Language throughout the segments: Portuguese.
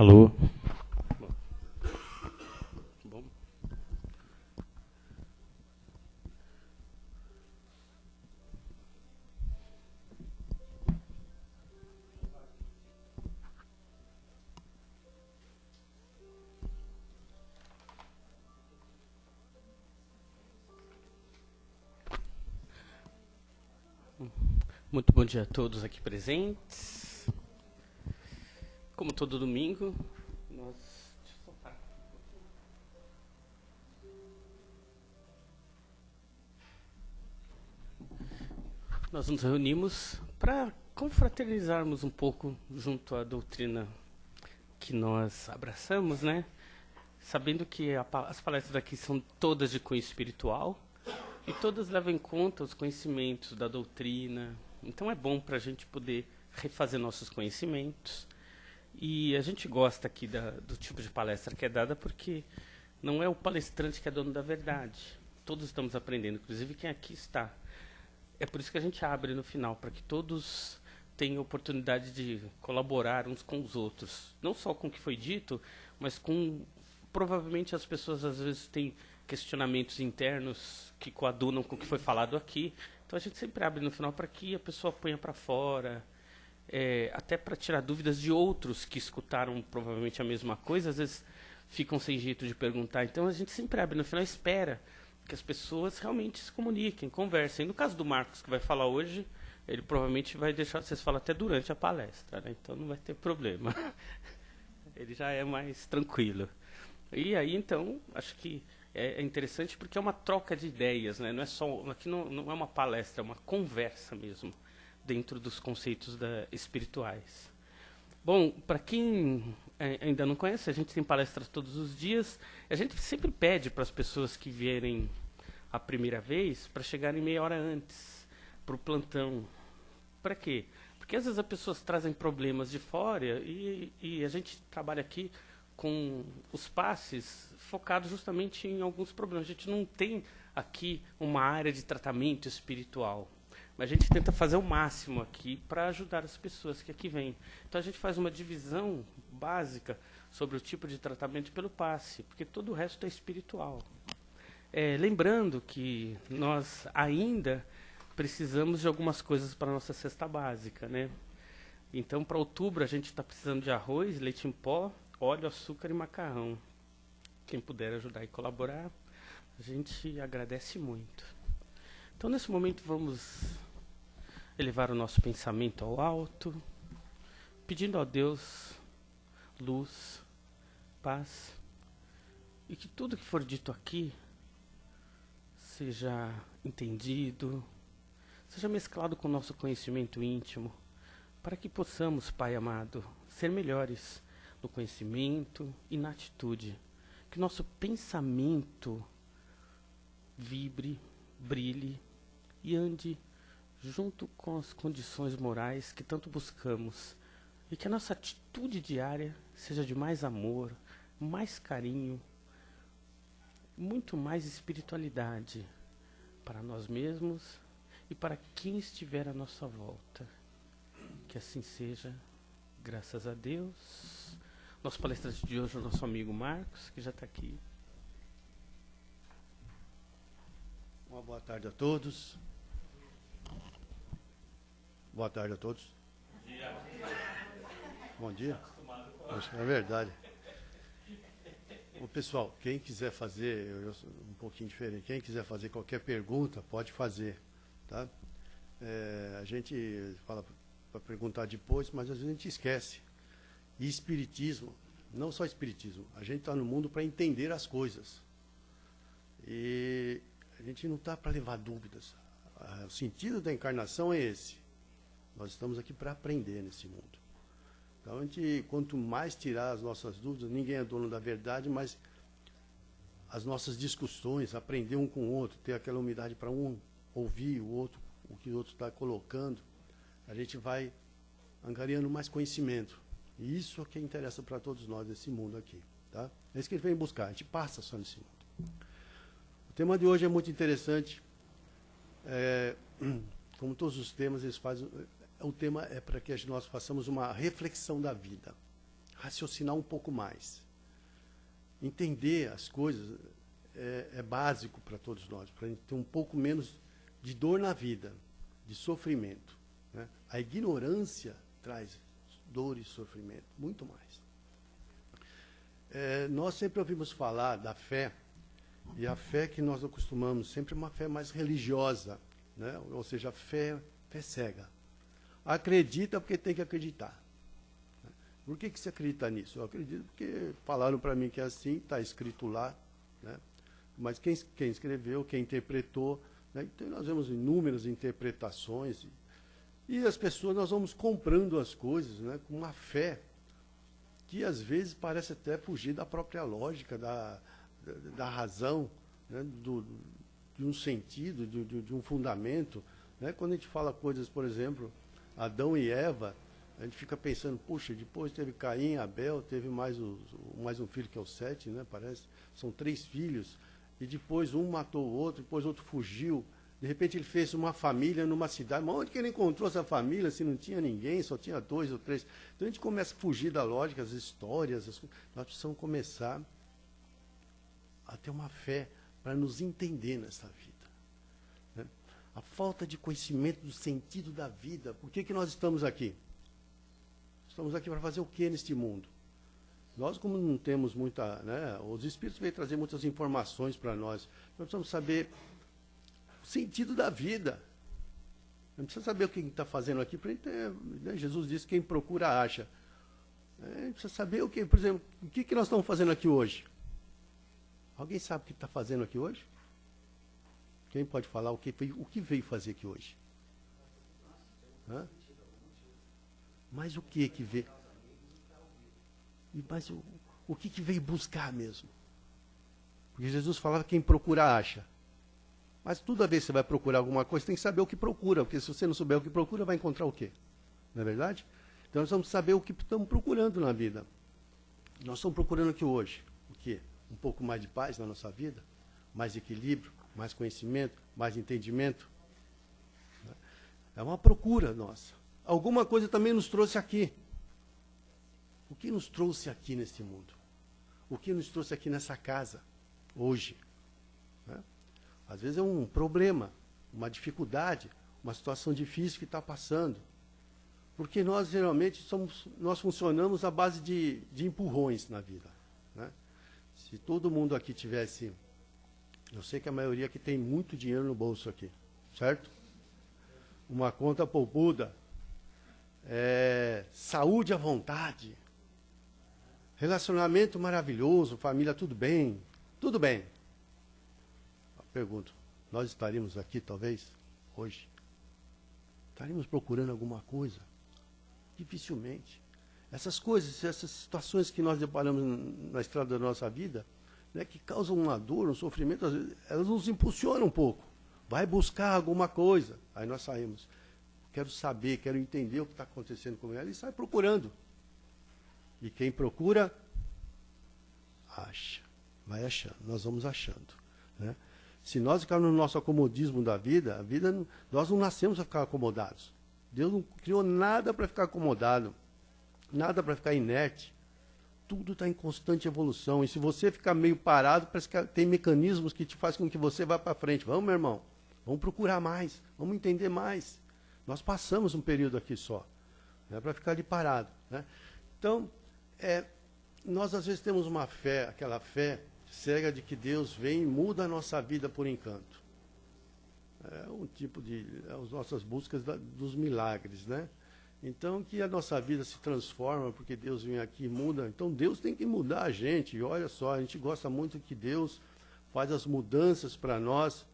Alô? Bom. Muito bom dia a todos aqui presentes. Como todo domingo, nós nos reunimos para confraternizarmos um pouco junto à doutrina que nós abraçamos, né? Sabendo que as palestras aqui são todas de cunho espiritual e todas levam em conta os conhecimentos da doutrina. Então é bom para a gente poder refazer nossos conhecimentos. E a gente gosta aqui do tipo de palestra que é dada porque não é o palestrante que é dono da verdade. Todos estamos aprendendo, inclusive quem aqui está. É por isso que a gente abre no final, para que todos tenham oportunidade de colaborar uns com os outros. Não só com o que foi dito, mas com... Provavelmente as pessoas às vezes têm questionamentos internos que coadunam com o que foi falado aqui. Então a gente sempre abre no final para que a pessoa ponha para fora, até para tirar dúvidas de outros que escutaram provavelmente a mesma coisa, às vezes ficam sem jeito de perguntar. Então a gente sempre abre no final e espera que as pessoas realmente se comuniquem, conversem. No caso do Marcos, que vai falar hoje, ele provavelmente vai deixar vocês falar até durante a palestra, né? Então não vai ter problema. Ele já é mais tranquilo. E aí, então, acho que é interessante porque é uma troca de ideias, né? Não é só, aqui não é uma palestra, é uma conversa mesmo, dentro dos conceitos espirituais. Bom, para quem ainda não conhece, a gente tem palestras todos os dias. A gente sempre pede para as pessoas que vierem a primeira vez para chegarem meia hora antes para o plantão. Para quê? Porque às vezes as pessoas trazem problemas de fora e a gente trabalha aqui com os passes focados justamente em alguns problemas. A gente não tem aqui uma área de tratamento espiritual, mas a gente tenta fazer o máximo aqui para ajudar as pessoas que aqui vêm. Então a gente faz uma divisão básica sobre o tipo de tratamento pelo passe, porque todo o resto é espiritual. Lembrando que nós ainda precisamos de algumas coisas para a nossa cesta básica, né? Então, para outubro, a gente está precisando de arroz, leite em pó, óleo, açúcar e macarrão. Quem puder ajudar e colaborar, a gente agradece muito. Então, nesse momento, vamos elevar o nosso pensamento ao alto, pedindo a Deus luz, paz, e que tudo que for dito aqui seja entendido, seja mesclado com o nosso conhecimento íntimo, para que possamos, Pai amado, ser melhores no conhecimento e na atitude. Que nosso pensamento vibre, brilhe e ande junto com as condições morais que tanto buscamos. E que a nossa atitude diária seja de mais amor, mais carinho, muito mais espiritualidade para nós mesmos e para quem estiver à nossa volta. Que assim seja, graças a Deus. Nosso palestrante de hoje é o nosso amigo Marcos, que já está aqui. Uma boa tarde a todos. Boa tarde a todos. Bom dia. Bom dia. Acho que é verdade. Ô, pessoal, quem quiser fazer, eu sou um pouquinho diferente, quem quiser fazer qualquer pergunta, pode fazer, tá? A gente fala para perguntar depois, mas às vezes a gente esquece. E espiritismo, não só espiritismo, a gente está no mundo para entender as coisas. E a gente não está para levar dúvidas. O sentido da encarnação é esse. Nós estamos aqui para aprender nesse mundo. Então, a gente, quanto mais tirar as nossas dúvidas, ninguém é dono da verdade, mas as nossas discussões, aprender um com o outro, ter aquela humildade para um ouvir o outro, o que o outro está colocando, a gente vai angariando mais conhecimento. E isso é o que interessa para todos nós nesse mundo aqui. Tá? É isso que a gente vem buscar, a gente passa só nesse mundo. O tema de hoje é muito interessante. Como todos os temas, eles fazem... O tema é para que nós façamos uma reflexão da vida. raciocinar um pouco mais. Entender as coisas é básico para todos nós, para a gente ter um pouco menos de dor na vida, de sofrimento, né? A ignorância traz dor e sofrimento, muito mais. Nós sempre ouvimos falar da fé, e a fé que nós acostumamos sempre é uma fé mais religiosa, né? Ou seja, fé cega. Acredita porque tem que acreditar. Por que você acredita nisso? Eu acredito porque falaram para mim que é assim, está escrito lá, né? Mas quem escreveu, quem interpretou, né? Então nós vemos inúmeras interpretações e as pessoas, nós vamos comprando as coisas, né, com uma fé que às vezes parece até fugir da própria lógica, da razão, né, de um sentido, de um fundamento, né? Quando a gente fala coisas, por exemplo, Adão e Eva, a gente fica pensando, puxa, depois teve Caim, Abel, teve mais um filho que é o Sete, né, parece, são 3 filhos, e depois um matou o outro, depois o outro fugiu, de repente ele fez uma família numa cidade, mas onde que ele encontrou essa família se não tinha ninguém, só tinha 2 ou 3? Então a gente começa a fugir da lógica, as histórias, nós precisamos começar a ter uma fé para nos entender nessa vida, né? A falta de conhecimento do sentido da vida, por que nós estamos aqui? Estamos aqui para fazer o que neste mundo? Nós, como não temos muita, né, os Espíritos veio trazer muitas informações para nós. Nós precisamos saber o sentido da vida. Não precisa saber o que está fazendo aqui. Pra gente ter, né, Jesus disse que quem procura acha. A gente precisa saber o que, por exemplo, o que nós estamos fazendo aqui hoje. Alguém sabe o que está fazendo aqui hoje? Quem pode falar o que veio fazer aqui hoje? Hã? Mas o que veio? Mas o que veio buscar mesmo? Porque Jesus falava que quem procura acha. Mas toda vez que você vai procurar alguma coisa, tem que saber o que procura, porque se você não souber o que procura, vai encontrar o quê? Não é verdade? Então nós vamos saber o que estamos procurando na vida. Nós estamos procurando aqui hoje o quê? Um pouco mais de paz na nossa vida, mais equilíbrio, mais conhecimento, mais entendimento. É uma procura nossa. Alguma coisa também nos trouxe aqui. O que nos trouxe aqui neste mundo? O que nos trouxe aqui nessa casa, hoje? Né? Às vezes é um problema, uma dificuldade, uma situação difícil que está passando. Porque nós, geralmente, nós funcionamos à base de empurrões na vida. Né? Se todo mundo aqui tivesse... Eu sei que a maioria aqui tem muito dinheiro no bolso aqui, certo? Uma conta poupuda, saúde à vontade, relacionamento maravilhoso, família tudo bem, tudo bem. Eu pergunto, nós estaríamos aqui talvez hoje? Estaríamos procurando alguma coisa? Dificilmente. Essas coisas, essas situações que nós deparamos na estrada da nossa vida, né, que causam uma dor, um sofrimento, às vezes, elas nos impulsionam um pouco. Vai buscar alguma coisa. Aí nós saímos. Quero saber, quero entender o que está acontecendo com ela. E sai procurando. E quem procura, acha. Vai achando. Nós vamos achando. Né? Se nós ficarmos no nosso acomodismo da vida, nós não nascemos para ficar acomodados. Deus não criou nada para ficar acomodado. Nada para ficar inerte. Tudo está em constante evolução. E se você ficar meio parado, parece que tem mecanismos que te fazem com que você vá para frente. Vamos, meu irmão. Vamos procurar mais. Vamos entender mais. Nós passamos um período aqui só. Não é para ficar ali parado. Né? Então, nós às vezes temos uma fé, aquela fé cega de que Deus vem e muda a nossa vida por encanto. É um tipo de... as nossas buscas dos milagres, né? Então, que a nossa vida se transforma porque Deus vem aqui e muda. Então, Deus tem que mudar a gente. E olha só, a gente gosta muito que Deus faz as mudanças para nós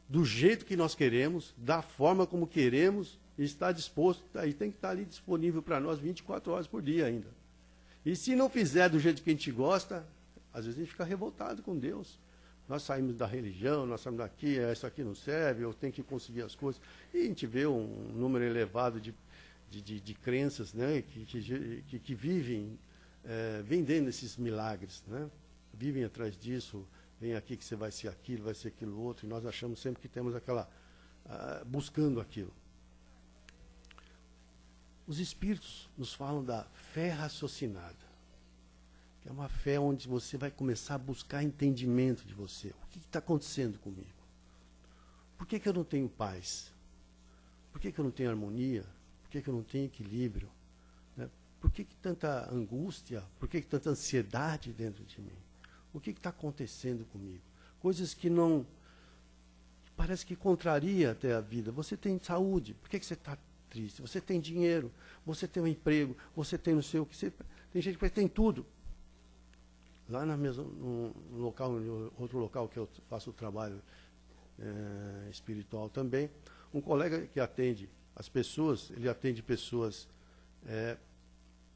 do jeito que nós queremos, da forma como queremos, e está disposto, e tem que estar ali disponível para nós 24 horas por dia ainda. E se não fizer do jeito que a gente gosta, às vezes a gente fica revoltado com Deus. Nós saímos da religião, nós saímos daqui, isso aqui não serve, eu tenho que conseguir as coisas. E a gente vê um número elevado de crenças, né, que vivem vendendo esses milagres, né? Vivem atrás disso, vem aqui que você vai ser aquilo, vai ser aquilo outro, e nós achamos sempre que temos aquela... buscando aquilo. Os espíritos nos falam da fé raciocinada, que é uma fé onde você vai começar a buscar entendimento de você. O que está acontecendo comigo? Por que eu não tenho paz? Por que eu não tenho harmonia? Por que eu não tenho equilíbrio? Né? Por que tanta angústia? Por que tanta ansiedade dentro de mim? O que está acontecendo comigo? Coisas que não... Parece que contraria até a vida. Você tem saúde, por que você está triste? Você tem dinheiro, você tem um emprego, você tem não sei o que. Tem gente que tem tudo. Lá no local, outro local que eu faço o trabalho espiritual também, um colega que atende as pessoas, ele atende pessoas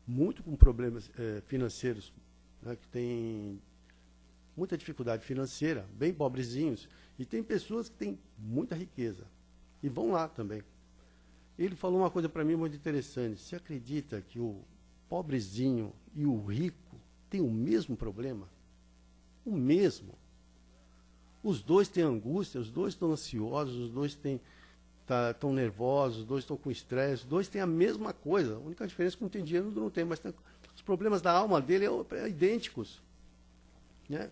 muito com problemas financeiros, né, que têm muita dificuldade financeira, bem pobrezinhos, e tem pessoas que têm muita riqueza, e vão lá também. Ele falou uma coisa para mim muito interessante. Você acredita que o pobrezinho e o rico têm o mesmo problema? O mesmo. Os dois têm angústia, os dois estão ansiosos, os dois estão nervosos, os dois estão com estresse, os dois têm a mesma coisa. A única diferença é que um tem dinheiro e outro não tem, mas os problemas da alma dele são idênticos. Né?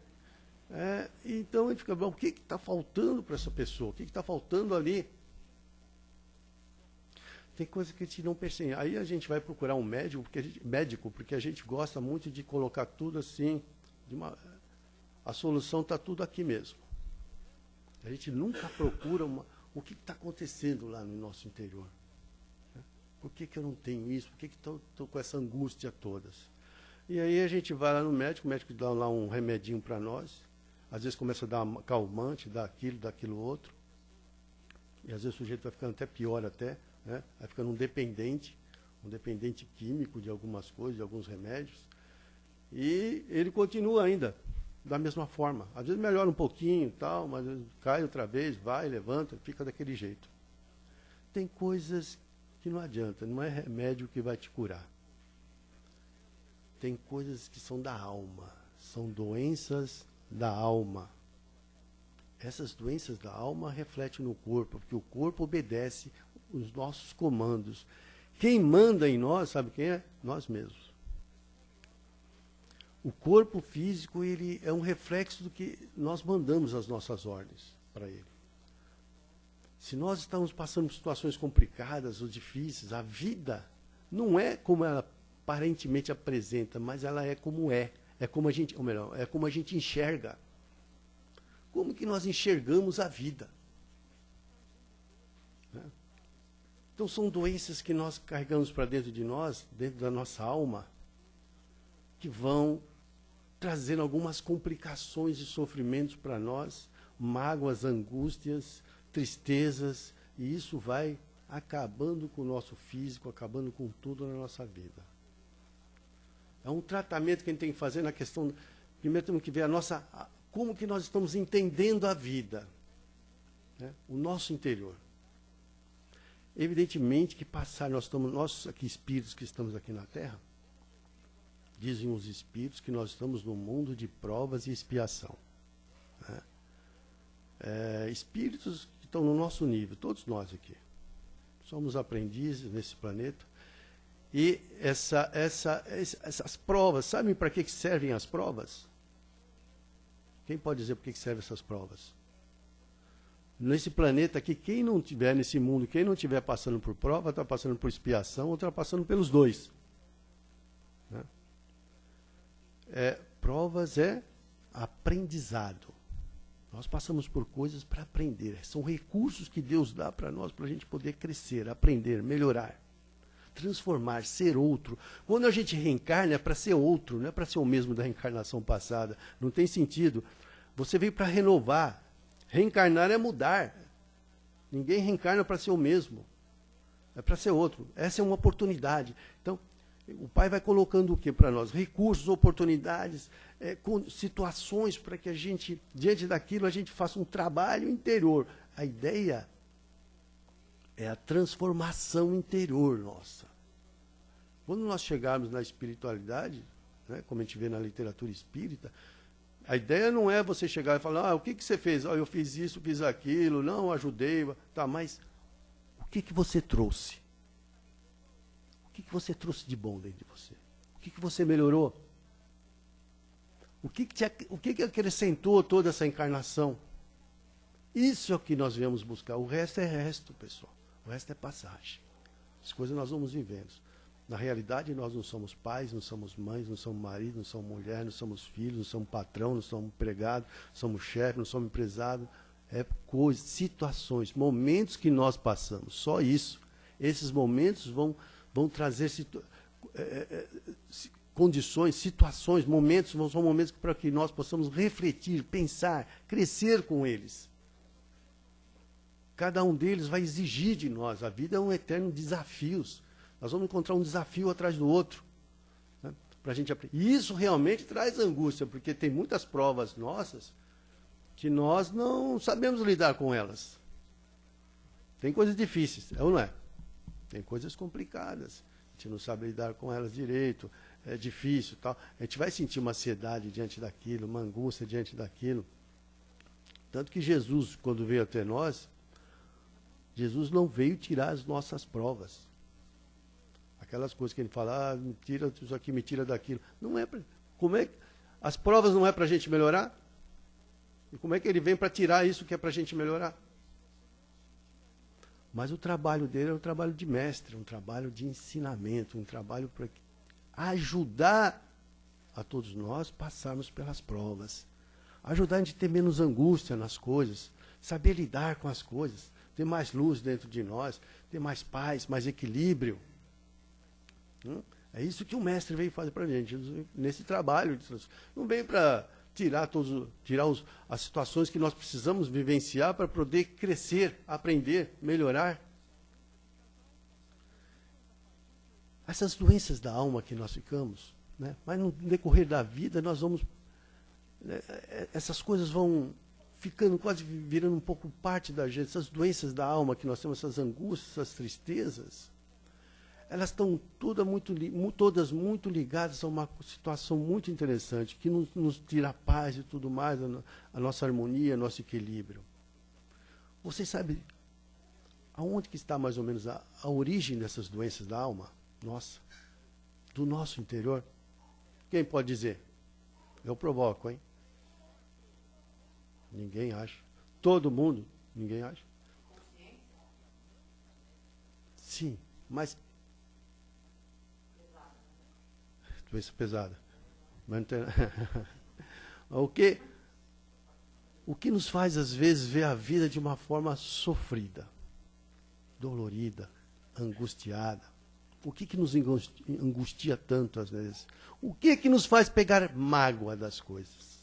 Então a gente fica, o que está faltando para essa pessoa? O que está faltando ali? Tem coisa que a gente não percebe. Aí a gente vai procurar um médico, porque a gente gosta muito de colocar tudo assim. A solução está tudo aqui mesmo. A gente nunca procura o que está acontecendo lá no nosso interior. Né? Por que eu não tenho isso? Por que estou com essa angústia todas? E aí a gente vai lá no médico, o médico dá lá um remedinho para nós. Às vezes começa a dar calmante, dá aquilo outro. E às vezes o sujeito vai ficando até pior até. Né? Vai ficando um dependente químico de algumas coisas, de alguns remédios, e ele continua ainda da mesma forma. Às vezes melhora um pouquinho e tal, mas cai outra vez, vai, levanta, fica daquele jeito. Tem coisas que não adianta, não é remédio que vai te curar. Tem coisas que são da alma, são doenças da alma. Essas doenças da alma refletem no corpo, porque o corpo obedece os nossos comandos. Quem manda em nós, sabe quem é? Nós mesmos. O corpo físico, ele é um reflexo do que nós mandamos as nossas ordens para ele. Se nós estamos passando por situações complicadas ou difíceis, a vida não é como ela aparentemente apresenta, mas ela é como é. É como a gente, ou melhor, é como a gente enxerga. Como que nós enxergamos a vida? Né? Então são doenças que nós carregamos para dentro de nós, dentro da nossa alma, que vão trazendo algumas complicações e sofrimentos para nós, mágoas, angústias, tristezas, e isso vai acabando com o nosso físico, acabando com tudo na nossa vida. É um tratamento que a gente tem que fazer na questão... Primeiro temos que ver como que nós estamos entendendo a vida, né? O nosso interior. Evidentemente que nós aqui espíritos que estamos aqui na Terra, dizem os espíritos que nós estamos num mundo de provas e expiação. Né? Espíritos que estão no nosso nível, todos nós aqui. Somos aprendizes nesse planeta. E essas provas, sabem para que servem as provas? Quem pode dizer para que servem essas provas? Nesse planeta aqui, quem não estiver nesse mundo, quem não estiver passando por prova, está passando por expiação ou está passando pelos dois. Né? Provas é aprendizado. Nós passamos por coisas para aprender. São recursos que Deus dá para nós, para a gente poder crescer, aprender, melhorar, transformar, ser outro. Quando a gente reencarna é para ser outro, não é para ser o mesmo da reencarnação passada. Não tem sentido. Você veio para renovar. Reencarnar é mudar. Ninguém reencarna para ser o mesmo. É para ser outro. Essa é uma oportunidade. Então, o Pai vai colocando o que para nós? Recursos, oportunidades, situações para que a gente, diante daquilo, a gente faça um trabalho interior. A ideia é a transformação interior nossa. Quando nós chegarmos na espiritualidade, né, como a gente vê na literatura espírita, a ideia não é você chegar e falar, o que você fez? Eu fiz isso, fiz aquilo, não, ajudei. Tá, mas o que você trouxe? O que você trouxe de bom dentro de você? O que você melhorou? O que acrescentou toda essa encarnação? Isso é o que nós viemos buscar. O resto é resto, pessoal. O resto é passagem. As coisas nós vamos vivendo. Na realidade, nós não somos pais, não somos mães, não somos marido, não somos mulher, não somos filhos, não somos patrão, não somos empregado, não somos chefe, não somos empresário. É coisas, situações, momentos que nós passamos. Só isso. Esses momentos vão trazer condições, situações, momentos, são momentos para que nós possamos refletir, pensar, crescer com eles. Cada um deles vai exigir de nós. A vida é um eterno desafio. Nós vamos encontrar um desafio atrás do outro, né, para a gente aprender. E isso realmente traz angústia, porque tem muitas provas nossas que nós não sabemos lidar com elas. Tem coisas difíceis, é ou não é? Tem coisas complicadas. A gente não sabe lidar com elas direito, é difícil, tal. A gente vai sentir uma ansiedade diante daquilo, uma angústia diante daquilo. Tanto que Jesus, quando veio até nós, Jesus não veio tirar as nossas provas. Aquelas coisas que ele fala, me tira isso aqui, me tira daquilo. Não é para. As provas não é para a gente melhorar? E como é que ele vem para tirar isso que é para a gente melhorar? Mas o trabalho dele é um trabalho de mestre, um trabalho de ensinamento, um trabalho para ajudar a todos nós passarmos pelas provas. Ajudar a gente a ter menos angústia nas coisas, saber lidar com as coisas, ter mais luz dentro de nós, ter mais paz, mais equilíbrio. É isso que o mestre veio fazer para a gente, nesse trabalho. Não veio para tirar as situações que nós precisamos vivenciar para poder crescer, aprender, melhorar. Essas doenças da alma que nós ficamos, né? Mas no decorrer da vida nós vamos... essas coisas vão ficando, quase virando um pouco parte da gente. Essas doenças da alma que nós temos, essas angústias, essas tristezas, elas estão todas muito ligadas a uma situação muito interessante, que nos tira a paz e tudo mais, a nossa harmonia, nosso equilíbrio. Vocês sabem aonde que está mais ou menos a origem dessas doenças da alma? Nossa, do nosso interior. Quem pode dizer? Eu provoco, hein? Ninguém acha. Todo mundo? Ninguém acha. Sim, mas... doença pesada. Mas não tem... o que nos faz, às vezes, ver a vida de uma forma sofrida, dolorida, angustiada? O que nos angustia tanto, às vezes? O que nos faz pegar mágoa das coisas?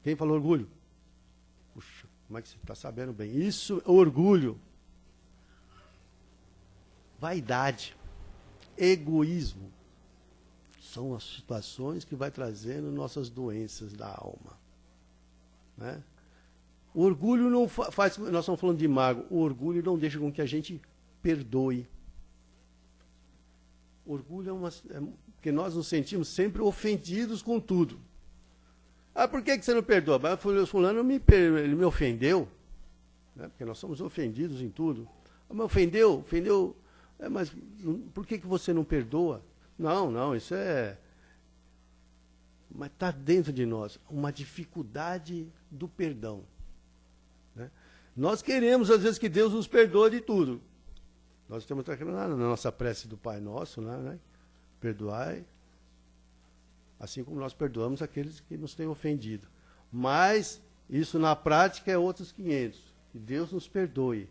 Quem falou orgulho? Puxa, como é que você está sabendo bem? Isso é orgulho. Vaidade. Egoísmo. São as situações que vai trazendo nossas doenças da alma. Né? O orgulho não faz... Nós estamos falando de mágoa. O orgulho não deixa com que a gente perdoe. Orgulho porque nós nos sentimos sempre ofendidos com tudo. Ah, por que você não perdoa? Mas fulano ele me ofendeu. Né? Porque nós somos ofendidos em tudo. Ah, mas ofendeu. Mas por que você não perdoa? Não, isso é... Mas está dentro de nós uma dificuldade do perdão. Né? Nós queremos, às vezes, que Deus nos perdoe de tudo. Nós temos na nossa prece do Pai Nosso, né? Perdoai, assim como nós perdoamos aqueles que nos têm ofendido. Mas isso na prática é outros 500. Que Deus nos perdoe.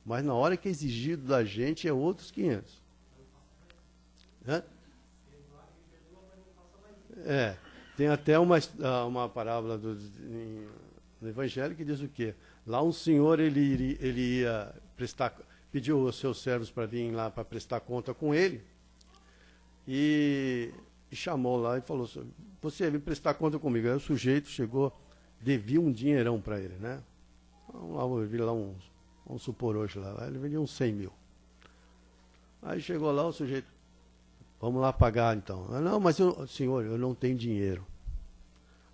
Mas na hora que é exigido da gente é outros 500. Hã? Tem até uma parábola no Evangelho que diz o quê? Lá um senhor, ele ia pediu os seus servos para vir lá para prestar conta com ele, e chamou lá e falou: você vem prestar conta comigo. Aí o sujeito chegou, devia um dinheirão para ele, né? Vamos supor hoje lá, ele vendia uns 100 mil. Aí chegou lá o sujeito: vamos lá pagar então. Não, mas senhor, eu não tenho dinheiro.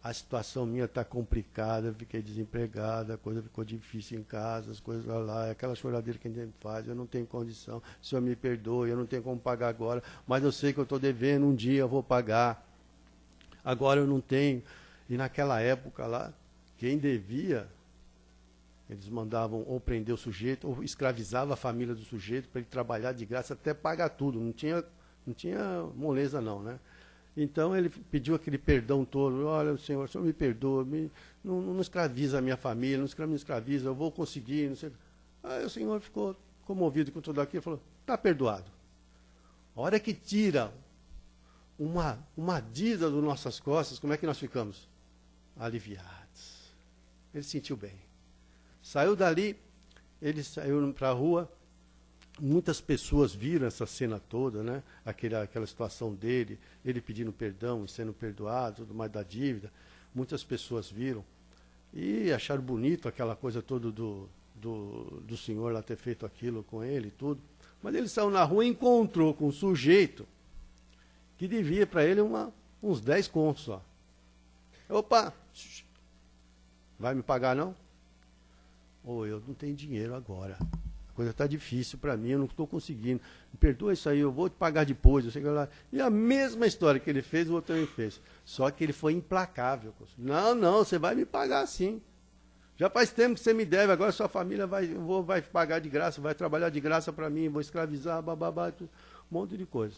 a situação minha está complicada, eu fiquei desempregada, a coisa ficou difícil em casa, as coisas lá, aquela choradeira que a gente faz, eu não tenho condição, o senhor me perdoe, eu não tenho como pagar agora, mas eu sei que eu estou devendo, um dia eu vou pagar, agora eu não tenho. E naquela época lá, quem devia, eles mandavam ou prender o sujeito, ou escravizava a família do sujeito para ele trabalhar de graça até pagar tudo, não tinha moleza não, né? Então ele pediu aquele perdão todo, olha, senhor me perdoa, não escraviza a minha família, não me escraviza, eu vou conseguir, não sei. Aí o senhor ficou comovido com tudo aquilo e falou, está perdoado. A hora que tira uma dívida das nossas costas, como é que nós ficamos? Aliviados. Ele sentiu bem. Saiu dali, ele saiu para a rua, muitas pessoas viram essa cena toda, né? Aquela situação dele, ele pedindo perdão, sendo perdoado, tudo mais da dívida. Muitas pessoas viram e acharam bonito aquela coisa toda do senhor lá ter feito aquilo com ele e tudo. Mas ele saiu na rua e encontrou com um sujeito que devia para ele uns 10 contos só. Opa, vai me pagar não? Ou eu não tenho dinheiro agora. A coisa está difícil para mim, eu não estou conseguindo. Me perdoa isso aí, eu vou te pagar depois. Eu chego lá. E a mesma história que ele fez, o outro também fez. Só que ele foi implacável. Não, você vai me pagar sim. Já faz tempo que você me deve, agora sua família vai pagar de graça, vai trabalhar de graça para mim, vou escravizar, bababá, um monte de coisa.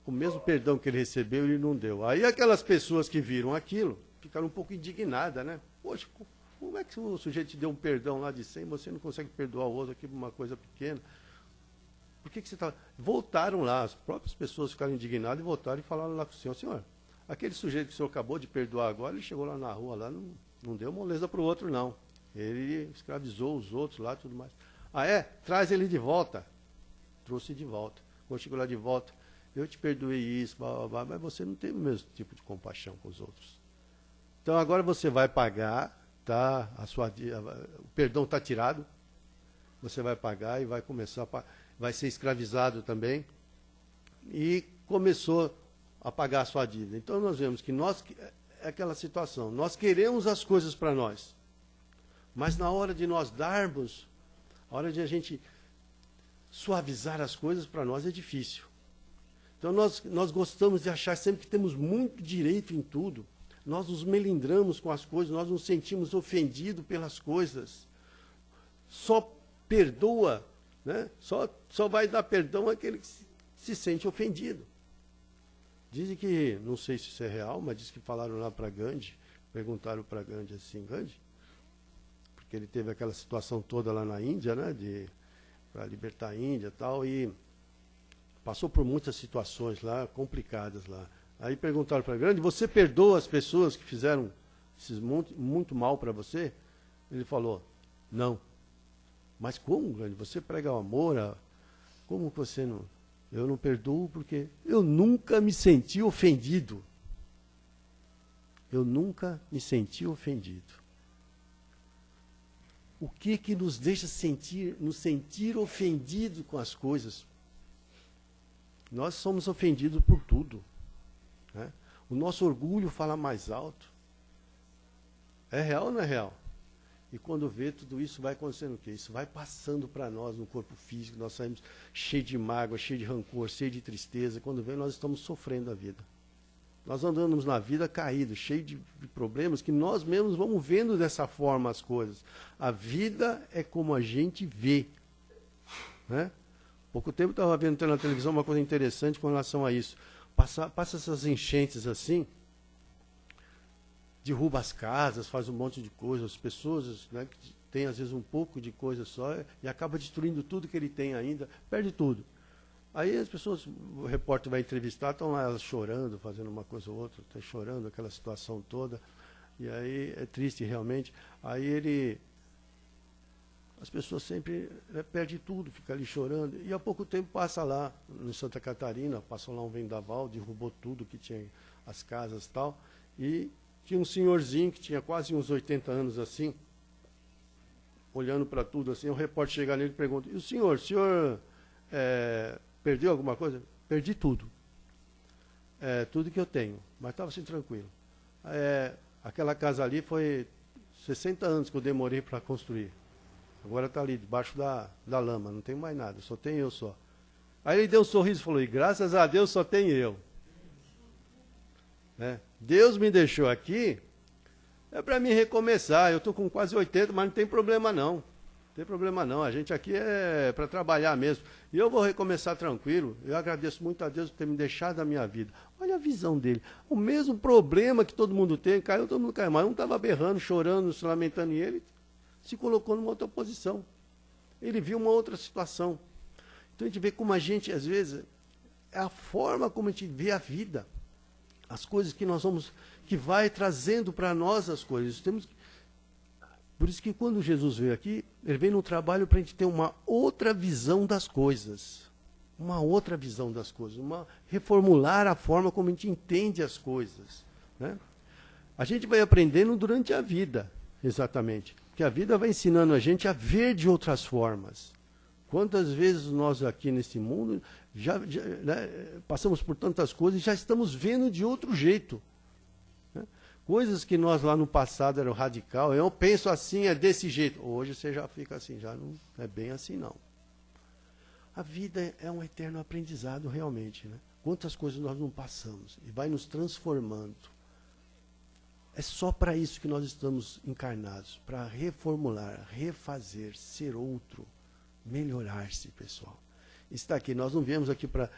O mesmo perdão que ele recebeu, ele não deu. Aí aquelas pessoas que viram aquilo, ficaram um pouco indignadas, né? Poxa, como é que o sujeito te deu um perdão lá de 100, você não consegue perdoar o outro aqui por uma coisa pequena? Por que você está... Voltaram lá, as próprias pessoas ficaram indignadas e voltaram e falaram lá com o senhor, senhor, aquele sujeito que o senhor acabou de perdoar agora, ele chegou lá na rua, lá não deu moleza para o outro, não. Ele escravizou os outros lá e tudo mais. Ah, é? Traz ele de volta. Trouxe de volta. Quando chegou lá de volta, eu te perdoei isso, blá, blá, blá, mas você não tem o mesmo tipo de compaixão com os outros. Então agora você vai pagar, tá? O perdão está tirado, você vai pagar e vai começar vai ser escravizado também. E começou a pagar a sua dívida. Então nós vemos que é aquela situação, nós queremos as coisas para nós, mas na hora de nós darmos, a hora de a gente suavizar as coisas para nós é difícil. Então nós gostamos de achar sempre que temos muito direito em tudo. Nós nos melindramos com as coisas, nós nos sentimos ofendidos pelas coisas. Só perdoa, né? Só vai dar perdão àquele que se sente ofendido. Dizem que, não sei se isso é real, mas diz que falaram lá para Gandhi, perguntaram para Gandhi assim, Gandhi, porque ele teve aquela situação toda lá na Índia, né? Para libertar a Índia e tal, e passou por muitas situações lá, complicadas lá. Aí perguntaram para Gandhi, você perdoa as pessoas que fizeram muito mal para você? Ele falou, não. Mas como, Gandhi? Você prega o amor? Como você não... Eu não perdoo porque eu nunca me senti ofendido. Eu nunca me senti ofendido. O que nos deixa nos sentir ofendidos com as coisas? Nós somos ofendidos por tudo. Né? O nosso orgulho fala mais alto. É real ou não é real? E quando vê, tudo isso vai acontecendo o quê? Isso vai passando para nós no corpo físico, nós saímos cheios de mágoa, cheios de rancor, cheios de tristeza. Quando vê, nós estamos sofrendo a vida. Nós andamos na vida caídos, cheios de problemas, que nós mesmos vamos vendo dessa forma as coisas. A vida é como a gente vê. Né? Pouco tempo eu estava vendo na televisão uma coisa interessante com relação a isso. Passa essas enchentes assim, derruba as casas, faz um monte de coisa, as pessoas, né, que têm às vezes um pouco de coisa só e acaba destruindo tudo que ele tem ainda, perde tudo. Aí as pessoas, o repórter vai entrevistar, estão lá elas chorando, fazendo uma coisa ou outra, estão chorando aquela situação toda, e aí é triste realmente. Aí as pessoas sempre perdem tudo, ficam ali chorando, e há pouco tempo passa lá, em Santa Catarina, passou lá um vendaval, derrubou tudo que tinha, as casas e tal, e tinha um senhorzinho que tinha quase uns 80 anos assim, olhando para tudo assim, o repórter chega nele e pergunta, e o senhor perdeu alguma coisa? Perdi tudo. tudo que eu tenho, mas estava assim tranquilo. Aquela casa ali foi 60 anos que eu demorei para construir. Agora está ali, debaixo da lama, não tem mais nada, só tem eu só. Aí ele deu um sorriso e falou, e graças a Deus só tem eu. Deus me deixou aqui, para mim recomeçar. Eu estou com quase 80, mas não tem problema não. Não tem problema não, a gente aqui é para trabalhar mesmo. E eu vou recomeçar tranquilo. Eu agradeço muito a Deus por ter me deixado a minha vida. Olha a visão dele. O mesmo problema que todo mundo tem, caiu, todo mundo caiu. Mas um estava berrando, chorando, se lamentando, e ele se colocou numa outra posição. Ele viu uma outra situação. Então a gente vê como a gente, às vezes, é a forma como a gente vê a vida. As coisas que nós vamos, que vai trazendo para nós as coisas. Por isso que quando Jesus veio aqui, ele veio no trabalho para a gente ter uma outra visão das coisas. Uma outra visão das coisas. Reformular a forma como a gente entende as coisas. Né? A gente vai aprendendo durante a vida, exatamente. Porque a vida vai ensinando a gente a ver de outras formas. Quantas vezes nós aqui nesse mundo né, passamos por tantas coisas e já estamos vendo de outro jeito. Coisas que nós lá no passado eram radical, eu penso assim, é desse jeito. Hoje você já fica assim, já não é bem assim não. A vida é um eterno aprendizado realmente. Né? Quantas coisas nós não passamos e vai nos transformando. É só para isso que nós estamos encarnados, para reformular, refazer, ser outro, melhorar-se, pessoal. Está aqui, nós não viemos aqui para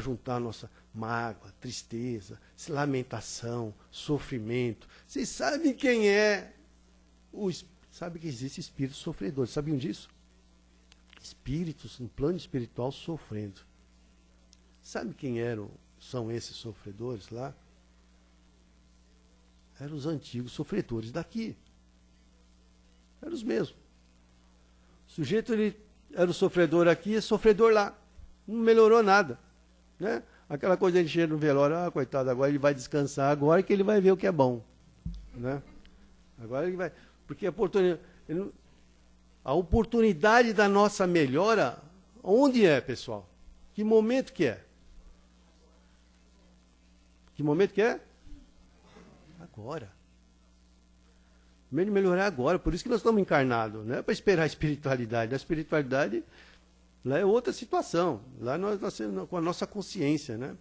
juntar nossa mágoa, tristeza, lamentação, sofrimento. Vocês sabem quem é? Sabe que existe espíritos sofredores, sabiam disso? Espíritos, no plano espiritual, sofrendo. Sabe quem são esses sofredores lá? Eram os antigos sofredores daqui. Eram os mesmos. O sujeito ele era o sofredor aqui e sofredor lá. Não melhorou nada. Né? Aquela coisa de cheiro no velório, coitado, agora ele vai descansar, agora que ele vai ver o que é bom. Né? Agora ele vai. Porque a oportunidade da nossa melhora, onde é, pessoal? Que momento que é? Que momento que é? Agora. O meio de melhorar agora, por isso que nós estamos encarnados, não é para esperar a espiritualidade. A espiritualidade lá é outra situação. Lá nós nascemos com a nossa consciência, né?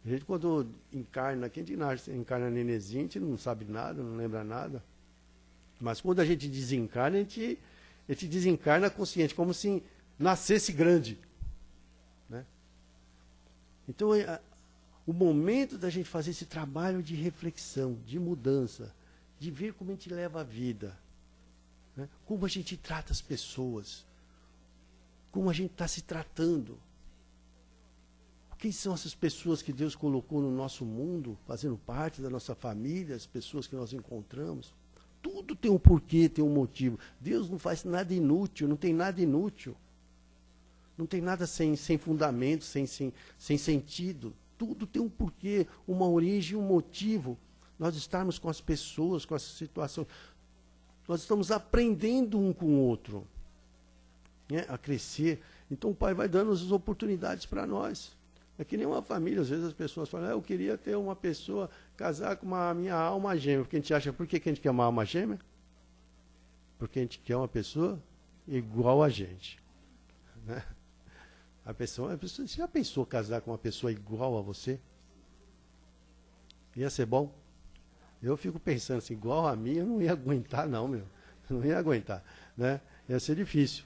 A gente quando encarna, quem encarna nenenzinho, a gente não sabe nada, não lembra nada. Mas quando a gente desencarna, a gente desencarna consciente, como se nascesse grande. Né? Então, o momento da gente fazer esse trabalho de reflexão, de mudança, de ver como a gente leva a vida, né? Como a gente trata as pessoas, como a gente está se tratando. Quem são essas pessoas que Deus colocou no nosso mundo, fazendo parte da nossa família, as pessoas que nós encontramos? Tudo tem um porquê, tem um motivo. Deus não faz nada inútil, não tem nada inútil. Não tem nada sem fundamento, sem sentido. Tudo tem um porquê, uma origem, um motivo. Nós estarmos com as pessoas, com essa situação. Nós estamos aprendendo um com o outro, né, a crescer. Então o Pai vai dando as oportunidades para nós. É que nem uma família, às vezes as pessoas falam, eu queria ter uma pessoa, casar com a minha alma gêmea. Porque a gente acha, por que a gente quer uma alma gêmea? Porque a gente quer uma pessoa igual a gente. Né? Você já pensou casar com uma pessoa igual a você? Ia ser bom? Eu fico pensando assim, igual a mim, eu não ia aguentar não, meu. Não ia aguentar, né? Ia ser difícil.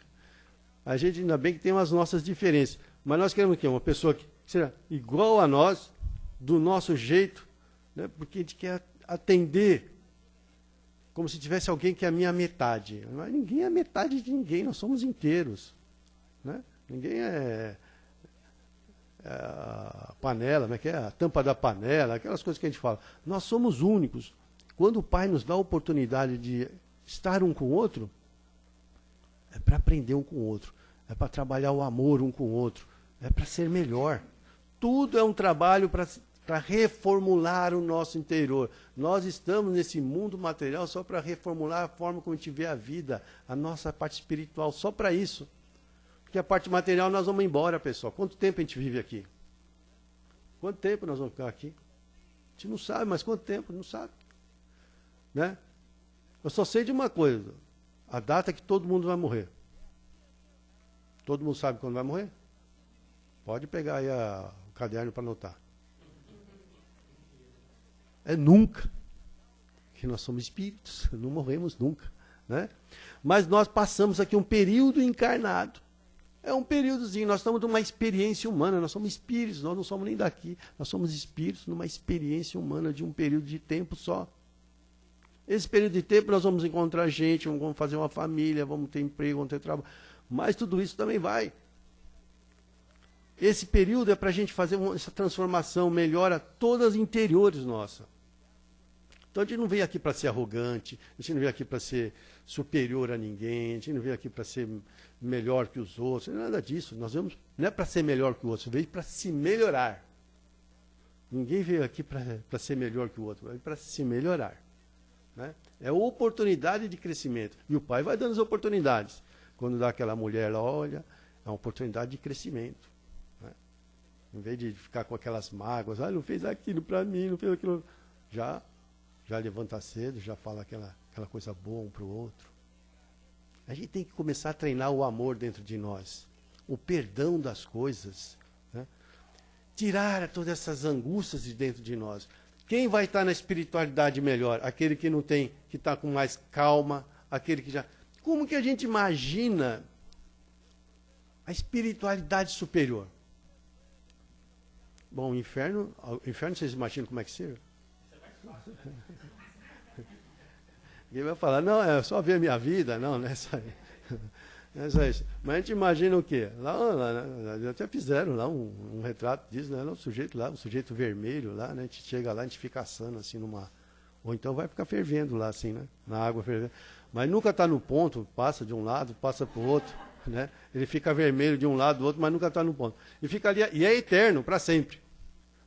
A gente ainda bem que tem as nossas diferenças. Mas nós queremos o quê? Uma pessoa que seja igual a nós, do nosso jeito, né? Porque a gente quer atender como se tivesse alguém que é a minha metade. Mas ninguém é metade de ninguém, nós somos inteiros. Né? Ninguém é a panela, como é que é? A tampa da panela, aquelas coisas que a gente fala. Nós somos únicos. Quando o Pai nos dá a oportunidade de estar um com o outro, é para aprender um com o outro, é para trabalhar o amor um com o outro, é para ser melhor. Tudo é um trabalho para reformular o nosso interior. Nós estamos nesse mundo material só para reformular a forma como a gente vê a vida, a nossa parte espiritual, só para isso. Porque a parte material nós vamos embora, pessoal. Quanto tempo a gente vive aqui? Quanto tempo nós vamos ficar aqui? gente não sabe, mas quanto tempo? Não sabe. Né? Eu só sei de uma coisa. A data é que todo mundo vai morrer. Todo mundo sabe quando vai morrer? Pode pegar aí o caderno para anotar. É nunca. Que nós somos espíritos, não morremos nunca. Né? Mas nós passamos aqui um período encarnado. É um períodozinho, nós estamos numa experiência humana, nós somos espíritos, nós não somos nem daqui, nós somos espíritos numa experiência humana de um período de tempo só. Esse período de tempo nós vamos encontrar gente, vamos fazer uma família, vamos ter emprego, vamos ter trabalho, mas tudo isso também vai. Esse período é para a gente fazer essa transformação, melhora todas as interiores nossas. Então a gente não veio aqui para ser arrogante, a gente não veio aqui para ser superior a ninguém, a gente não veio aqui para ser melhor que os outros, nada disso. Nós vamos, não é para ser melhor que o outro, veio para se melhorar. Ninguém veio aqui para ser melhor que o outro, veio para se melhorar. Né? É oportunidade de crescimento. E o pai vai dando as oportunidades. Quando dá aquela mulher lá, olha, é uma oportunidade de crescimento. Né? Em vez de ficar com aquelas mágoas, não fez aquilo para mim, não fez aquilo. Já levanta cedo, já fala aquela coisa boa um para o outro. A gente tem que começar a treinar o amor dentro de nós, o perdão das coisas, né? Tirar todas essas angústias de dentro de nós. Quem vai estar na espiritualidade melhor? Aquele que não tem, que está com mais calma, aquele que já... Como que a gente imagina a espiritualidade superior? Bom, o inferno vocês imaginam como é que seja? Ninguém vai falar, não, é só ver a minha vida, não é só isso. Mas a gente imagina o quê? Lá até fizeram lá um retrato disso, né? Um sujeito vermelho lá, né? A gente chega lá, a gente fica assando assim numa... Ou então vai ficar fervendo lá assim, né? Na água fervendo. Mas nunca está no ponto, passa de um lado, passa para o outro, né? Ele fica vermelho de um lado do outro, mas nunca está no ponto. E fica ali, e é eterno, para sempre.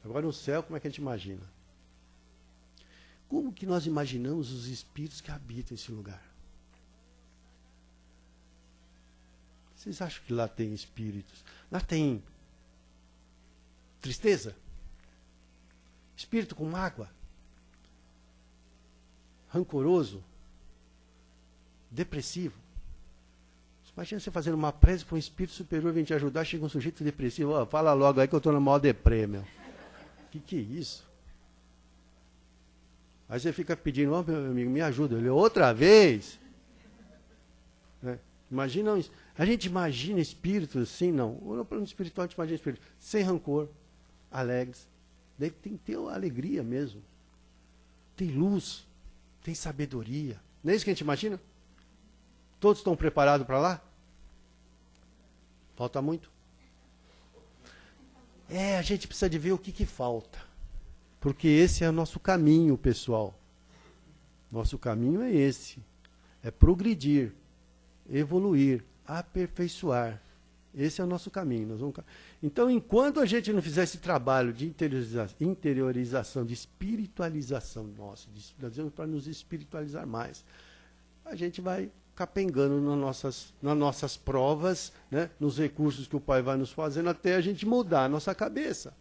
Agora no céu, como é que a gente imagina? Como que nós imaginamos os espíritos que habitam esse lugar? Vocês acham que lá tem espíritos? Lá tem tristeza? Espírito com mágoa? Rancoroso? Depressivo? Imagina você fazendo uma prece para um espírito superior vir te ajudar, chega um sujeito depressivo, oh, fala logo aí que eu estou na maior deprê, meu. Que é isso? Aí você fica pedindo, oh, meu amigo, me ajuda. Ele, outra vez? Né? Imagina isso. A gente imagina espíritos assim, não. No plano espiritual, a gente imagina espíritos sem rancor, alegres. Daí tem que ter alegria mesmo. Tem luz, tem sabedoria. Não é isso que a gente imagina? Todos estão preparados para lá? Falta muito? A gente precisa de ver o que falta. Porque esse é o nosso caminho, pessoal. Nosso caminho é esse. É progredir, evoluir, aperfeiçoar. Esse é o nosso caminho. Então, enquanto a gente não fizer esse trabalho de interiorização, de espiritualização nossa, nós dizemos para nos espiritualizar mais, a gente vai capengando nas nossas provas, né, nos recursos que o Pai vai nos fazendo, até a gente mudar a nossa cabeça.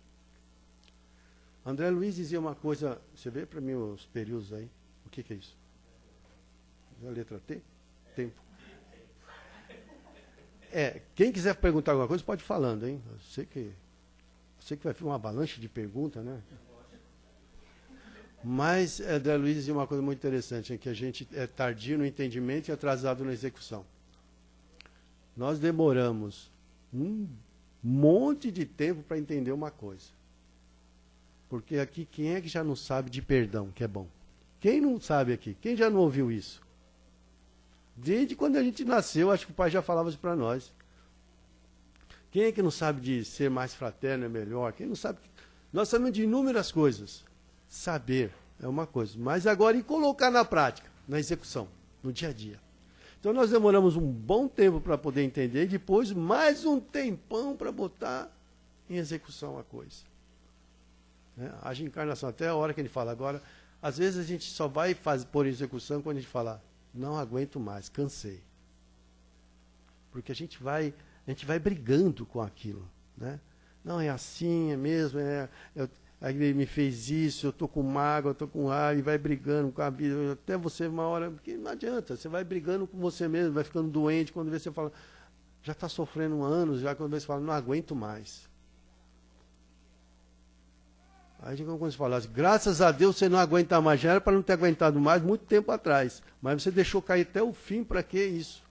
André Luiz dizia uma coisa, você vê para mim os períodos aí? O que é isso? A letra T? Tempo. Quem quiser perguntar alguma coisa, pode ir falando, hein? Eu sei que vai vir uma avalanche de perguntas, né? Mas André Luiz dizia uma coisa muito interessante, que a gente é tardio no entendimento e atrasado na execução. Nós demoramos um monte de tempo para entender uma coisa. Porque aqui, quem é que já não sabe de perdão, que é bom? Quem não sabe aqui? Quem já não ouviu isso? Desde quando a gente nasceu, acho que o pai já falava isso para nós. Quem é que não sabe de ser mais fraterno é melhor? Quem não sabe? Nós sabemos de inúmeras coisas. Saber é uma coisa. Mas agora, e colocar na prática, na execução, no dia a dia? Então, nós demoramos um bom tempo para poder entender e depois mais um tempão para botar em execução a coisa. A encarnação, até a hora que ele fala agora, às vezes a gente só vai pôr em execução quando a gente fala, não aguento mais, cansei. Porque a gente vai brigando com aquilo. Né? Não, é assim, é mesmo, aí ele me fez isso, eu estou com mágoa, eu estou com raiva, e vai brigando com a vida, até você uma hora, porque não adianta, você vai brigando com você mesmo, vai ficando doente, quando você fala, já está sofrendo anos, já quando você fala, não aguento mais. Aí quando você fala assim, graças a Deus você não aguenta mais, já era para não ter aguentado mais muito tempo atrás, mas você deixou cair até o fim, para que isso?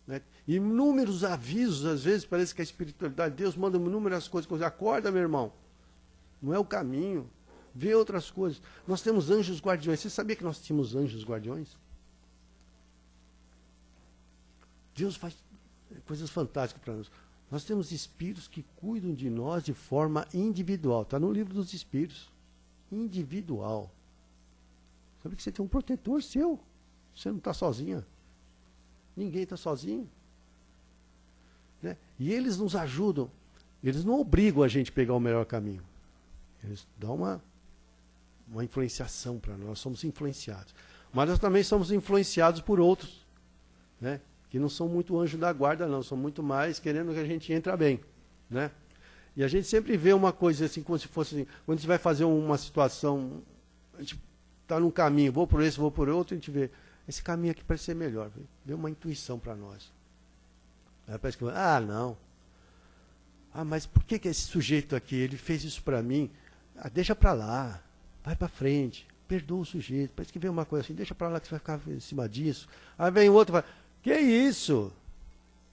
Né? Inúmeros avisos, às vezes parece que a espiritualidade, Deus manda inúmeras coisas, acorda meu irmão, não é o caminho, vê outras coisas. Nós temos anjos guardiões, você sabia que nós tínhamos anjos guardiões? Deus faz coisas fantásticas para nós. Nós temos espíritos que cuidam de nós de forma individual. Está no livro dos espíritos. Individual. Sabe que você tem um protetor seu. Você não está sozinha. Ninguém está sozinho. Né? E eles nos ajudam. Eles não obrigam a gente a pegar o melhor caminho. Eles dão uma influenciação para nós. Nós somos influenciados. Mas nós também somos influenciados por outros. Né? Que não são muito anjo da guarda, não, são muito mais querendo que a gente entre bem, né? E a gente sempre vê uma coisa assim, como se fosse assim, quando a gente vai fazer uma situação, a gente está num caminho, vou por esse, vou por outro, a gente vê, esse caminho aqui parece ser melhor, vê uma intuição para nós. Aí parece que, não. Mas por que esse sujeito aqui, ele fez isso para mim? Deixa para lá, vai para frente, perdoa o sujeito, parece que vem uma coisa assim, deixa para lá que você vai ficar em cima disso. Aí vem o outro e fala, que isso?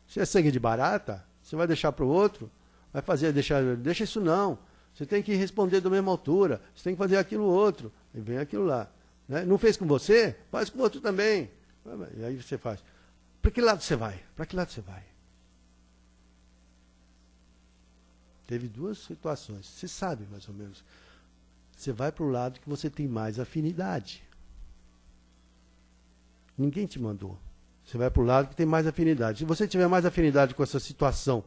Você é sangue de barata? Você vai deixar para o outro? Vai fazer, deixa isso não. Você tem que responder da mesma altura. Você tem que fazer aquilo outro. E vem aquilo lá. Né? Não fez com você? Faz com o outro também. E aí você faz. Para que lado você vai? Para que lado você vai? Teve duas situações. Você sabe mais ou menos. Você vai para o lado que você tem mais afinidade. Ninguém te mandou. Você vai para o lado que tem mais afinidade. Se você tiver mais afinidade com essa situação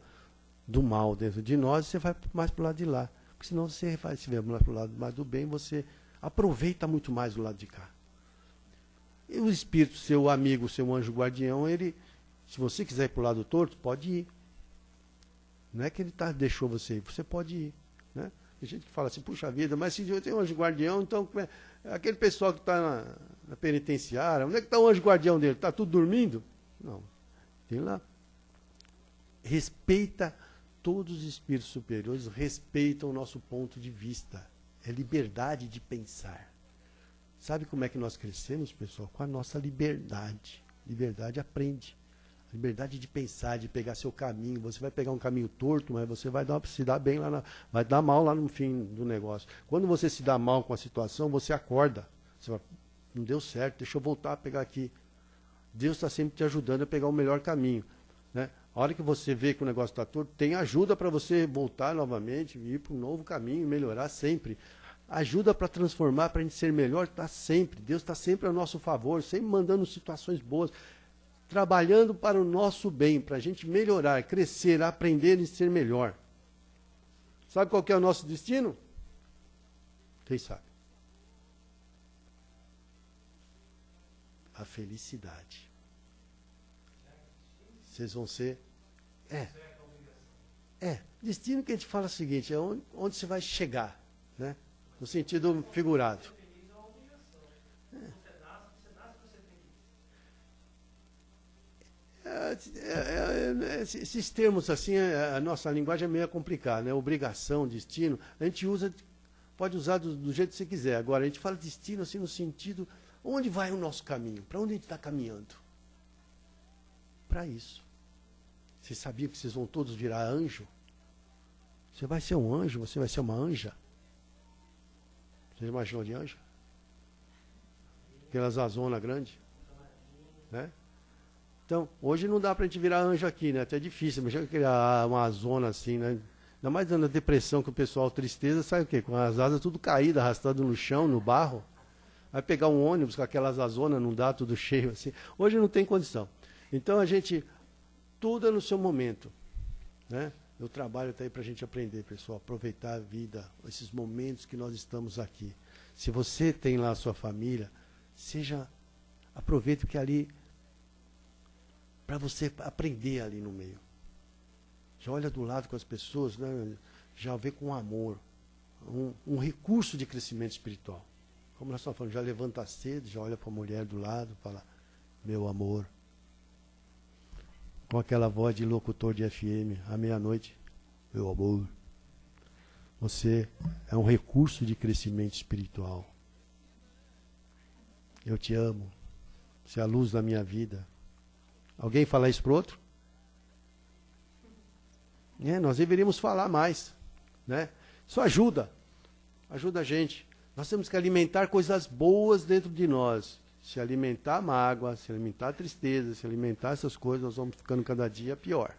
do mal dentro de nós, você vai mais para o lado de lá. Porque senão você vai, se vier mais para o lado mais do bem, você aproveita muito mais o lado de cá. E o espírito, seu amigo, seu anjo guardião, ele, se você quiser ir para o lado torto, pode ir. Não é que ele deixou você ir, você pode ir. Né? Tem gente que fala assim, puxa vida, mas se eu tenho um anjo guardião, então aquele pessoal que está na penitenciária, onde é que está o anjo guardião dele? Está tudo dormindo? Não. Tem lá. Respeita todos os espíritos superiores, respeitam o nosso ponto de vista. É liberdade de pensar. Sabe como é que nós crescemos, pessoal? Com a nossa liberdade. Liberdade aprende. Liberdade de pensar, de pegar seu caminho. Você vai pegar um caminho torto, mas você vai se dar bem lá, vai dar mal lá no fim do negócio. Quando você se dá mal com a situação, você acorda. Você vai, não deu certo, deixa eu voltar a pegar aqui. Deus está sempre te ajudando a pegar o melhor caminho. Né? A hora que você vê que o negócio está torto, tem ajuda para você voltar novamente, ir para um novo caminho, melhorar sempre. Ajuda para transformar, para a gente ser melhor, está sempre. Deus está sempre a nosso favor, sempre mandando situações boas. Trabalhando para o nosso bem, para a gente melhorar, crescer, aprender e ser melhor. Sabe qual que é o nosso destino? Quem sabe? A felicidade. Vocês vão ser... destino que a gente fala o seguinte, é onde você vai chegar, né? No sentido figurado. Esses termos assim, a nossa linguagem é meio complicada, né? Obrigação, destino, a gente usa, pode usar do jeito que você quiser. Agora, a gente fala destino assim no sentido, onde vai o nosso caminho? Para onde a gente está caminhando? Para isso. Vocês sabiam que vocês vão todos virar anjo? Você vai ser um anjo, você vai ser uma anja. Você imaginou de anjo? Aquelas azonas grandes, né? Então, hoje não dá para a gente virar anjo aqui, né? Até é difícil, mas já criar uma zona assim, né? Ainda mais dando a depressão que o pessoal, tristeza, sabe o quê? Com as asas tudo caídas, arrastado no chão, no barro. Vai pegar um ônibus com aquelas azonas, não dá, tudo cheio assim. Hoje não tem condição. Então, a gente, tudo é no seu momento, né? O trabalho está aí para a gente aprender, pessoal, aproveitar a vida, esses momentos que nós estamos aqui. Se você tem lá a sua família, aproveite que ali... para você aprender ali no meio. Já olha do lado com as pessoas, né? Já vê com amor. um recurso de crescimento espiritual. Como nós estamos falando, já levanta cedo, já olha para a mulher do lado, fala, meu amor. Com aquela voz de locutor de FM, à meia-noite, meu amor. Você é um recurso de crescimento espiritual. Eu te amo. Você é a luz da minha vida. Alguém fala isso para o outro? Nós deveríamos falar mais, né? Isso ajuda a gente. Nós temos que alimentar coisas boas dentro de nós. Se alimentar mágoa, se alimentar tristeza, se alimentar essas coisas, nós vamos ficando cada dia pior.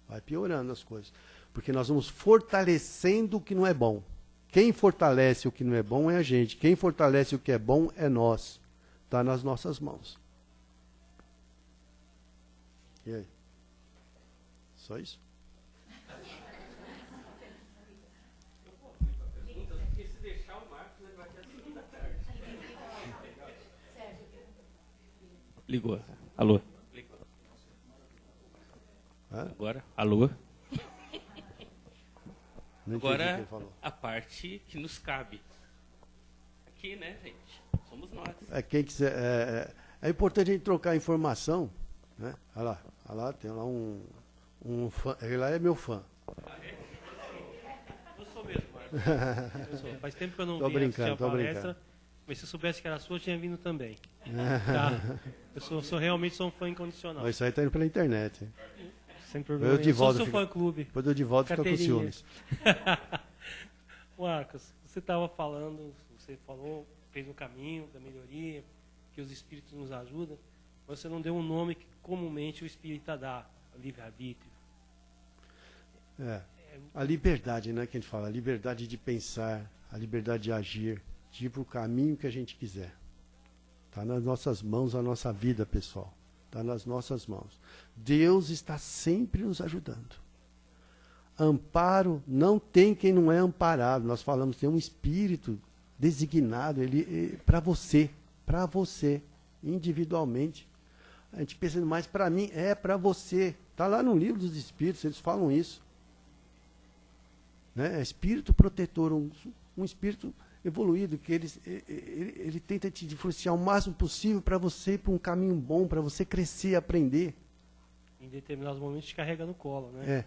Vai piorando as coisas. Porque nós vamos fortalecendo o que não é bom. Quem fortalece o que não é bom é a gente. Quem fortalece o que é bom é nós. Está nas nossas mãos. E aí? Só isso? Ligou. Alô? Agora, alô? Agora, a parte que nos cabe. Aqui, né, gente? Somos nós. Quem quiser, é importante a gente trocar informação, né? Olha lá, tem lá um fã. Ele lá é meu fã. Eu sou mesmo, Marcos. Faz tempo que eu não vi a palestra. Mas se eu soubesse que era sua, eu tinha vindo também. Tá? Eu realmente sou um fã incondicional. Isso aí está indo pela internet. Sem problema. Eu sou seu fã-clube. Depois eu de volta fica com ciúmes. Marcos, você estava falando, você falou, fez um caminho da melhoria, que os espíritos nos ajudam. Mas você não deu um nome que comumente o espírita dá, livre-arbítrio. A liberdade, né, que a gente fala, a liberdade de pensar, a liberdade de agir, de ir para o caminho que a gente quiser. Está nas nossas mãos a nossa vida, pessoal. Está nas nossas mãos. Deus está sempre nos ajudando. Amparo não tem quem não é amparado. Nós falamos, tem um espírito designado para você, individualmente. A gente pensa mais para mim, é para você. Está lá no livro dos espíritos, eles falam isso. Né? É espírito protetor, um espírito evoluído, que ele tenta te influenciar o máximo possível para você ir para um caminho bom, para você crescer, aprender. Em determinados momentos te carrega no colo, né?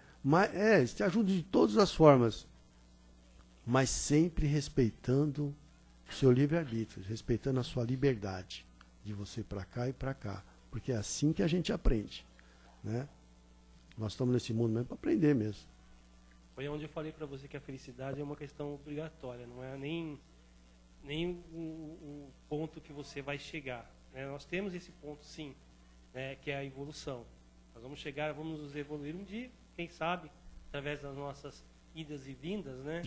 Isso te ajuda de todas as formas, mas sempre respeitando o seu livre-arbítrio, respeitando a sua liberdade de você ir para cá e para cá, porque é assim que a gente aprende, né? Nós estamos nesse mundo mesmo para aprender mesmo. Foi onde eu falei para você que a felicidade é uma questão obrigatória, não é nem um ponto que você vai chegar, né? Nós temos esse ponto, sim, né, que é a evolução. Nós vamos chegar, vamos nos evoluir um dia, quem sabe, através das nossas idas e vindas, né?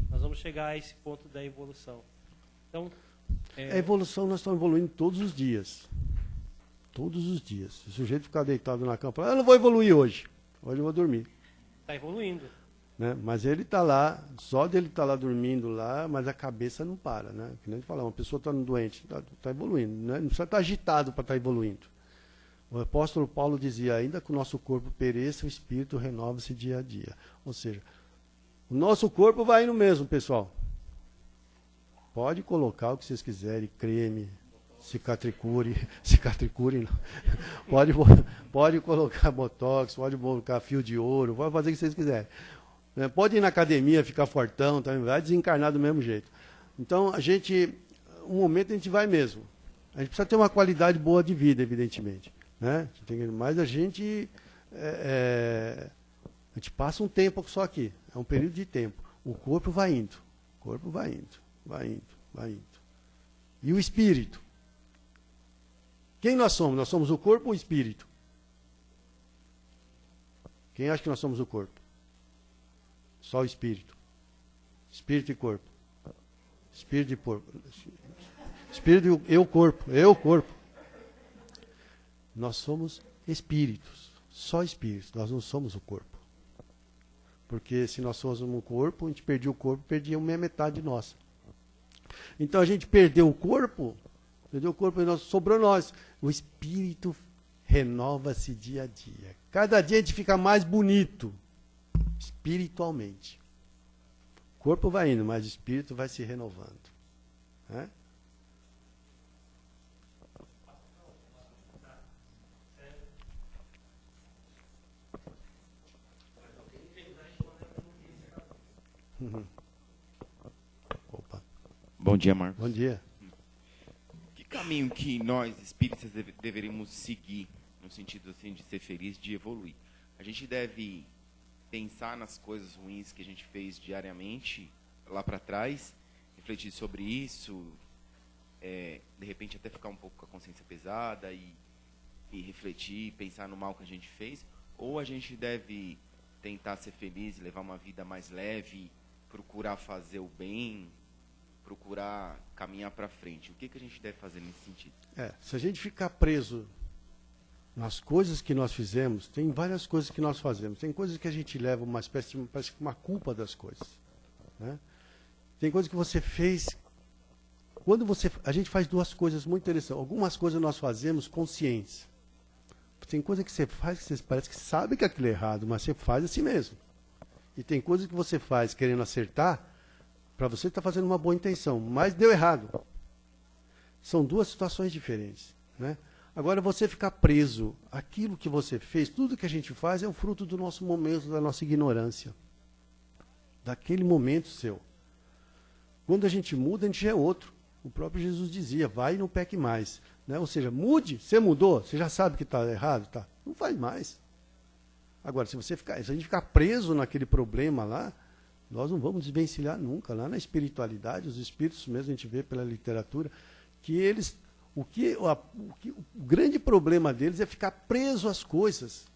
Nós vamos chegar a esse ponto da evolução. Então, a evolução nós estamos evoluindo todos os dias. Todos os dias. Se o sujeito ficar deitado na cama e falar, eu não vou evoluir hoje eu vou dormir. Está evoluindo. Né? Mas ele está lá, só dele estar lá dormindo lá, mas a cabeça não para, né? Que nem ele fala, uma pessoa está doente, está evoluindo, né? Não precisa estar agitado para estar evoluindo. O apóstolo Paulo dizia, ainda que o nosso corpo pereça, o espírito renova-se dia a dia. Ou seja, o nosso corpo vai indo mesmo, pessoal. Pode colocar o que vocês quiserem, creme, cicatricure não. Pode colocar botox, pode colocar fio de ouro, pode fazer o que vocês quiserem. Pode ir na academia, ficar fortão, também vai desencarnar do mesmo jeito. Então, um momento a gente vai mesmo. A gente precisa ter uma qualidade boa de vida, evidentemente. Né? Mas a gente passa um tempo só aqui. É um período de tempo. O corpo vai indo. O corpo vai indo. E o espírito? Quem nós somos? Nós somos o corpo ou o espírito? Quem acha que nós somos o corpo? Só o espírito. Espírito e corpo. Espírito e corpo. Espírito e eu corpo. Nós somos espíritos. Só espíritos. Nós não somos o corpo. Porque se nós fôssemos um corpo, a gente perdia o corpo, perdia uma metade nossa. Então a gente perdeu o corpo e sobrou nós. O espírito renova-se dia a dia. Cada dia a gente fica mais bonito. Espiritualmente. corpo vai indo, mas o espírito vai se renovando. Né? Opa. Bom dia, Marcos. Bom dia. Que caminho que nós, espíritas, deveríamos seguir, no sentido assim, de ser feliz, de evoluir? A gente deve pensar nas coisas ruins que a gente fez diariamente, lá para trás, refletir sobre isso, de repente até ficar um pouco com a consciência pesada e refletir, pensar no mal que a gente fez, ou a gente deve tentar ser feliz, levar uma vida mais leve, procurar fazer o bem, procurar caminhar para frente? O que a gente deve fazer nesse sentido? Se a gente ficar preso nas coisas que nós fizemos, tem várias coisas que nós fazemos. Tem coisas que a gente leva uma espécie de parece uma culpa das coisas. Né? Tem coisas que você fez. A gente faz duas coisas muito interessantes. Algumas coisas nós fazemos conscientes. Tem coisa que você faz que você parece que sabe que aquilo é errado, mas você faz assim mesmo. E tem coisas que você faz querendo acertar, para você estar fazendo uma boa intenção, mas deu errado. São duas situações diferentes. Né? Agora, você ficar preso àquilo que você fez, tudo que a gente faz é o fruto do nosso momento, da nossa ignorância. Daquele momento seu. Quando a gente muda, a gente já é outro. O próprio Jesus dizia, vai e não peque mais. Né? Ou seja, mude, você mudou, você já sabe que está errado, tá? Não faz se a gente ficar preso naquele problema lá, nós não vamos desvencilhar nunca. Lá na espiritualidade, os espíritos mesmo, a gente vê pela literatura, que eles, o grande problema deles é ficar preso às coisas.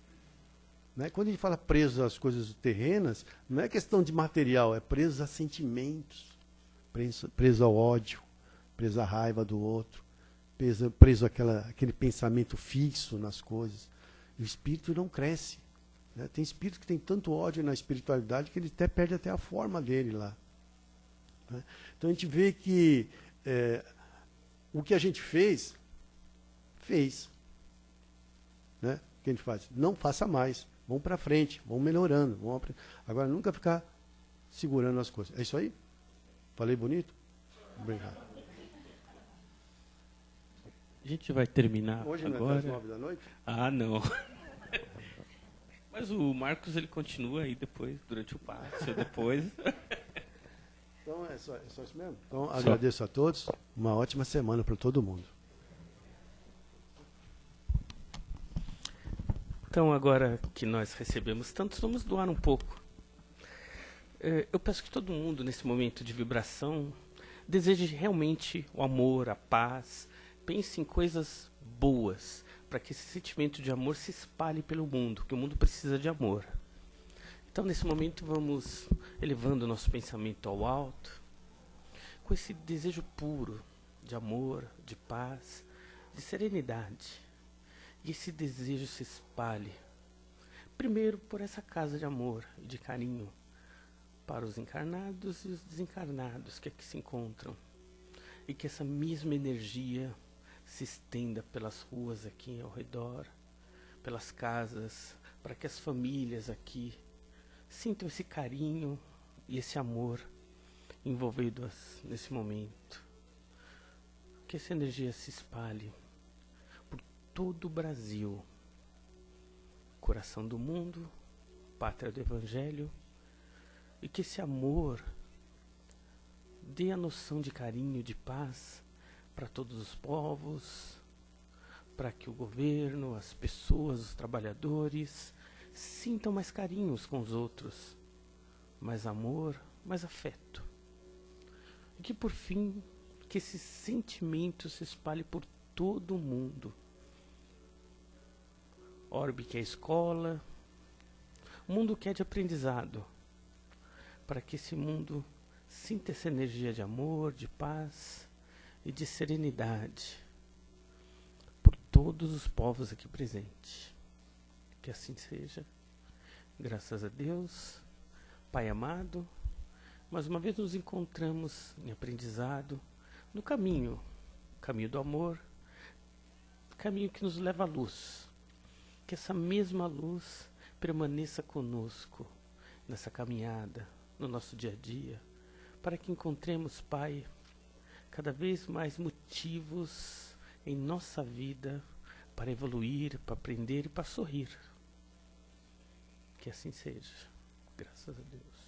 Né? Quando a gente fala preso às coisas terrenas, não é questão de material, é preso a sentimentos, preso ao ódio, preso à raiva do outro, preso àquele pensamento fixo nas coisas. E o espírito não cresce. Né? Tem espírito que tem tanto ódio na espiritualidade que ele até perde até a forma dele lá. Né? Então a gente vê que o que a gente fez. Né? O que a gente faz? Não faça mais. Vamos para frente, vamos melhorando. Agora, nunca ficar segurando as coisas. É isso aí? Falei bonito? Obrigado. A gente vai terminar Hoje agora. Não é às 9 da noite? Ah, não. Mas o Marcos, ele continua aí depois, durante o passe, depois. Então, é só isso mesmo? Então, agradeço a todos. Uma ótima semana para todo mundo. Então, agora que nós recebemos tantos, vamos doar um pouco. Eu peço que todo mundo, nesse momento de vibração, deseje realmente o amor, a paz. Pense em coisas boas, para que esse sentimento de amor se espalhe pelo mundo, que o mundo precisa de amor. Então, nesse momento, vamos elevando o nosso pensamento ao alto, com esse desejo puro de amor, de paz, de serenidade. E esse desejo se espalhe, primeiro por essa casa de amor e de carinho, para os encarnados e os desencarnados que aqui se encontram. E que essa mesma energia se estenda pelas ruas aqui ao redor, pelas casas, para que as famílias aqui sintam esse carinho e esse amor envolvidos nesse momento. Que essa energia se espalhe por todo o Brasil, coração do mundo, pátria do Evangelho, e que esse amor dê a noção de carinho, de paz para todos os povos, para que o governo, as pessoas, os trabalhadores sintam mais carinho uns com os outros, mais amor, mais afeto. E que, por fim, que esse sentimento se espalhe por todo o mundo. Orbe que é a escola, o mundo que é de aprendizado, para que esse mundo sinta essa energia de amor, de paz e de serenidade por todos os povos aqui presentes. Que assim seja. Graças a Deus, Pai amado, mais uma vez nos encontramos em aprendizado, no caminho do amor, caminho que nos leva à luz. Que essa mesma luz permaneça conosco nessa caminhada, no nosso dia a dia, para que encontremos, Pai, cada vez mais motivos em nossa vida para evoluir, para aprender e para sorrir. Que assim seja. Graças a Deus.